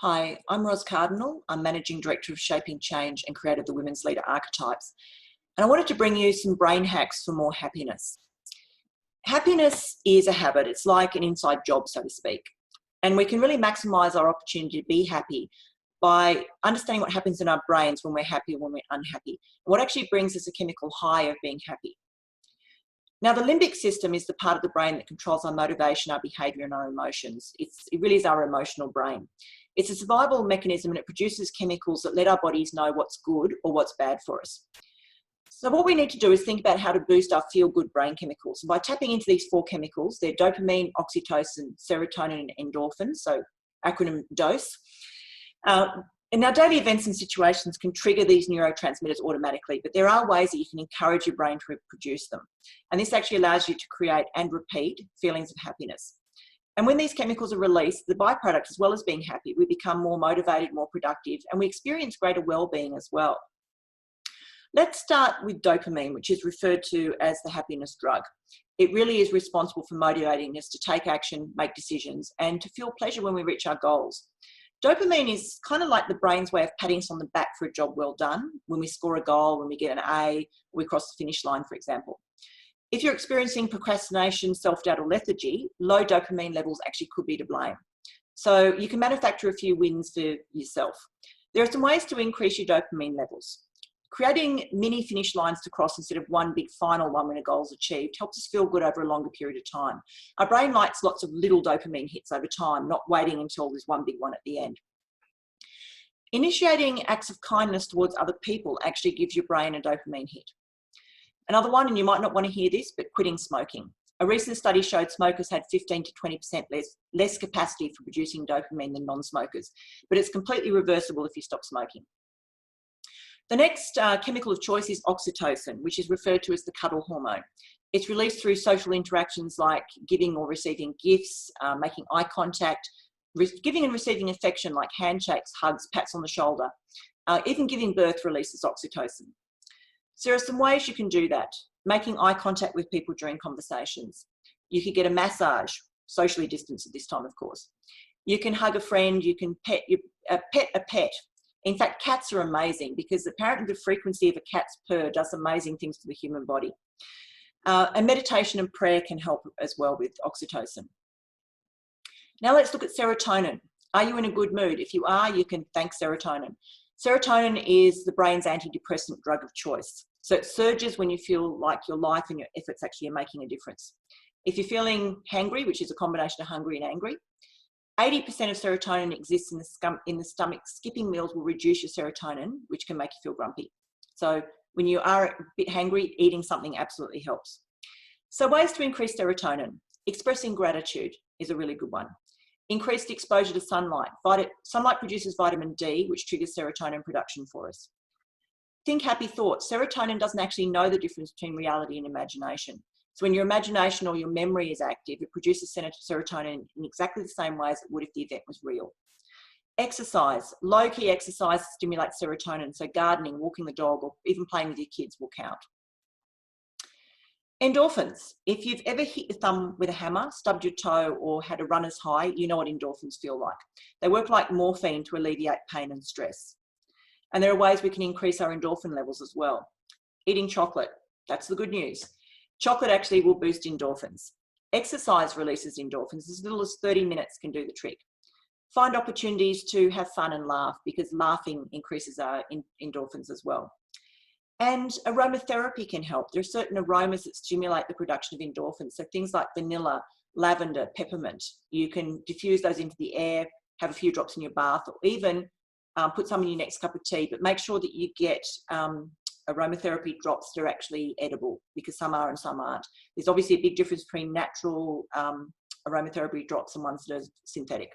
Hi, I'm Ros Cardinal. I'm Managing Director of Shaping Change and creator of the Women's Leader Archetypes. And I wanted to bring you some brain hacks for more happiness. Happiness is a habit. It's like an inside job, so to speak. And we can really maximize our opportunity to be happy by understanding what happens in our brains when we're happy and when we're unhappy. What actually brings us a chemical high of being happy. Now, the limbic system is the part of the brain that controls our motivation, our behavior, and our emotions. It really is our emotional brain. It's a survival mechanism, and it produces chemicals that let our bodies know what's good or what's bad for us. So what we need to do is think about how to boost our feel-good brain chemicals. And by tapping into these four chemicals, they're dopamine, oxytocin, serotonin, and endorphins, so acronym DOSE. And our daily events and situations can trigger these neurotransmitters automatically, but there are ways that you can encourage your brain to produce them. And this actually allows you to create and repeat feelings of happiness. And when these chemicals are released, the byproduct, as well as being happy, we become more motivated, more productive, and we experience greater well-being as well. Let's start with dopamine, which is referred to as the happiness drug. It really is responsible for motivating us to take action, make decisions, and to feel pleasure when we reach our goals. Dopamine is kind of like the brain's way of patting us on the back for a job well done, when we score a goal, when we get an A, we cross the finish line, for example. If you're experiencing procrastination, self-doubt, or lethargy, low dopamine levels actually could be to blame. So you can manufacture a few wins for yourself. There are some ways to increase your dopamine levels. Creating mini finish lines to cross instead of one big final one when a goal is achieved helps us feel good over a longer period of time. Our brain likes lots of little dopamine hits over time, not waiting until there's one big one at the end. Initiating acts of kindness towards other people actually gives your brain a dopamine hit. Another one, and you might not want to hear this, but quitting smoking. A recent study showed smokers had 15 to 20% less capacity for producing dopamine than non-smokers, but it's completely reversible if you stop smoking. The next chemical of choice is oxytocin, which is referred to as the cuddle hormone. It's released through social interactions like giving or receiving gifts, making eye contact, giving and receiving affection like handshakes, hugs, pats on the shoulder. Even giving birth releases oxytocin. So there are some ways you can do that. Making eye contact with people during conversations. You could get a massage, socially distanced at this time, of course. You can hug a friend, you can pet a pet. In fact, cats are amazing because apparently the frequency of a cat's purr does amazing things to the human body. And meditation and prayer can help as well with oxytocin. Now let's look at serotonin. Are you in a good mood? If you are, you can thank serotonin. Serotonin is the brain's antidepressant drug of choice. So it surges when you feel like your life and your efforts actually are making a difference. If you're feeling hangry, which is a combination of hungry and angry, 80% of serotonin exists in the stomach. Skipping meals will reduce your serotonin, which can make you feel grumpy. So when you are a bit hangry, eating something absolutely helps. So ways to increase serotonin. Expressing gratitude is a really good one. Increased exposure to sunlight. Sunlight produces vitamin D, which triggers serotonin production for us. Think happy thoughts. Serotonin doesn't actually know the difference between reality and imagination. So when your imagination or your memory is active, it produces serotonin in exactly the same way as it would if the event was real. Exercise. Low-key exercise stimulates serotonin. So gardening, walking the dog, or even playing with your kids will count. Endorphins. If you've ever hit your thumb with a hammer, stubbed your toe, or had a runner's high, you know what endorphins feel like. They work like morphine to alleviate pain and stress. And there are ways we can increase our endorphin levels as well. Eating chocolate. That's the good news. Chocolate actually will boost endorphins. Exercise releases endorphins. As little as 30 minutes can do the trick. Find opportunities to have fun and laugh because laughing increases our endorphins as well. And aromatherapy can help. There are certain aromas that stimulate the production of endorphins. So things like vanilla, lavender, peppermint. You can diffuse those into the air, have a few drops in your bath, or even put some in your next cup of tea. But make sure that you get aromatherapy drops that are actually edible, because some are and some aren't. There's obviously a big difference between natural aromatherapy drops and ones that are synthetic.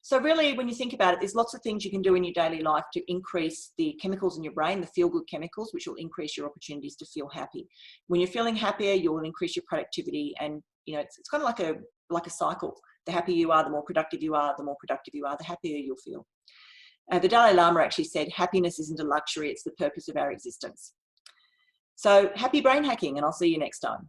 So really, when you think about it, there's lots of things you can do in your daily life to increase the chemicals in your brain, the feel-good chemicals, which will increase your opportunities to feel happy. When you're feeling happier, you'll increase your productivity, and it's kind of like a cycle. The happier you are, the more productive you are. The more productive you are, the happier you'll feel. The Dalai Lama actually said, happiness isn't a luxury, it's the purpose of our existence. So happy brain hacking, and I'll see you next time.